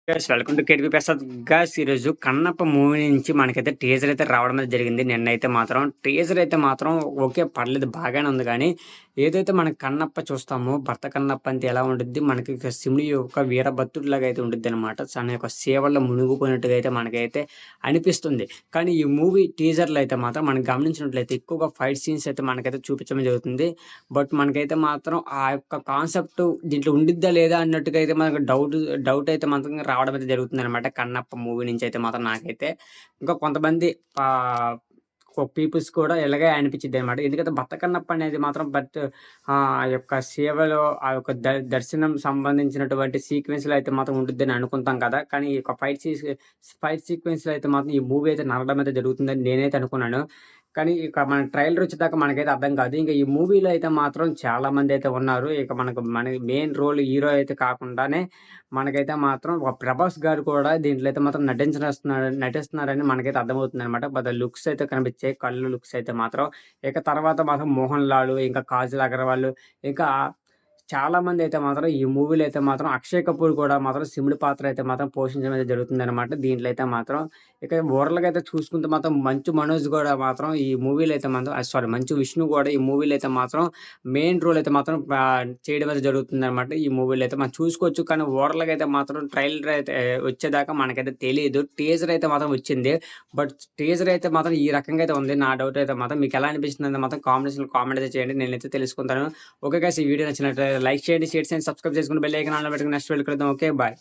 Guys welcome to KTV Prasad. Guys ఈరోజు 'Kannappa' movie నుంచి మనకైతే టీజర్ అయితే రావడం అయితే జరిగింది. నిన్నైతే మాత్రం టీజర్ అయితే మాత్రం ఓకే పర్లేదు బాగానే ఉంది గానీ, ఏదైతే మన 'కన్నప్ప' చూస్తామో భర్త కన్నప్ప అంటే ఎలా ఉండిద్ది, మనకి ఇక శివుని యొక్క వీరభద్రుడిలాగా అయితే ఉండిద్దనమాట. తన యొక్క సేవల్లో మునిగిపోయినట్టుగా అయితే మనకైతే అనిపిస్తుంది. కానీ ఈ మూవీ టీజర్‌లో అయితే మాత్రం మనం గమనించినట్లయితే ఎక్కువగా ఫైట్ సీన్స్ అయితే మనకైతే చూపించడం జరుగుతుంది. బట్ మనకైతే మాత్రం ఆ యొక్క కాన్సెప్ట్ దీంట్లో ఉండిద్దా లేదా అన్నట్టుగా అయితే మనకు డౌట్ అయితే మాత్రం రావడం అయితే జరుగుతుందనమాట. 'కన్నప్ప' మూవీ నుంచి అయితే మాత్రం నాకైతే. ఇంకా కొంతమంది పీపుల్స్ కూడా ఇలాగే అనిపించిద్దనమాట. ఎందుకంటే 'భక్త కన్నప్ప' అనేది మాత్రం ఆ యొక్క సేవలో ఆ యొక్క దర్శనం సంబంధించినటువంటి సీక్వెన్స్‌లో అయితే మాత్రం ఉండిద్దని అనుకుంటాం కదా! కానీ ఈ యొక్క ఫైట్ సీక్వెన్స్‌లో అయితే మాత్రం ఈ మూవీ అయితే నడవడం అయితే జరుగుతుందని నేనైతే అనుకున్నాను. కానీ ఇక మన ట్రైలర్ వచ్చేదాకా మనకైతే అర్థం కాదు. ఇంక ఈ మూవీలో అయితే మాత్రం చాలా మందైతే ఉన్నారు. ఇక మన మెయిన్ రోల్ హీరో అయితే కాకుండానే మనకైతే మాత్రం ఒక 'ప్రభాస్' గారు కూడా దీంట్లో అయితే మాత్రం నటిస్తున్నారని మనకైతే అర్థమవుతుందనమాట. లుక్స్ అయితే కనిపించాయి. కళ్ళు లుక్స్ అయితే మాత్రం. ఇక తర్వాత మాత్రం 'మోహన్ లాల్' ఇంకా 'కాజల్ అగర్వాల్' ఇంకా చాలా మందైతే మాత్రం ఈ మూవీలో అయితే మాత్రం 'అక్షయ్ కపూర్' కూడా మాత్రం శివుడి పాత్ర అయితే మాత్రం పోషించడం అయితే జరుగుతుందనమాట. దీంట్లో అయితే మాత్రం ఇక ఓవరాల్‌గా అయితే చూసుకుంటే మాత్రం 'మంచు మనోజ్' గూడా మాత్రం ఈ మూవీలో అయితే మాత్రం 'మంచు విష్ణు' గూడా ఈ మూవీలో అయితే మాత్రం మెయిన్ రోల్ అయితే మాత్రం చేయడం అయితే జరుగుతుందనమాట. ఈ మూవీలో అయితే మనం చూసుకోవచ్చు. కానీ ఓవరాల్‌గా అయితే మాత్రం ట్రైలర్ అయితే వచ్చేదాకా మనకైతే తెలీదు. టీజర్ అయితే మాత్రం వచ్చింది. బట్ టీజర్ అయితే మాత్రం ఈ రకంగా అయితే ఉంది. నా డౌట్ అయితే మాత్రం మీకెలా అనిపిస్తుందని మాత్రం కామెంట్ అయితే చేయండి. నేనైతే తెలుసుకుంటాను. ఓకే గైస్, ఈ వీడియో నచ్చినట్లయితే లైక్ చేయండి, షేర్ చేయండి, సబ్స్క్రైబ్ చేసుకొని బెల్ ఐకాన్ ఆన్‌లో పెట్టుకొని నెక్స్ట్ వీడియోలో కలుద్దాం. ఓకే. బాయ్.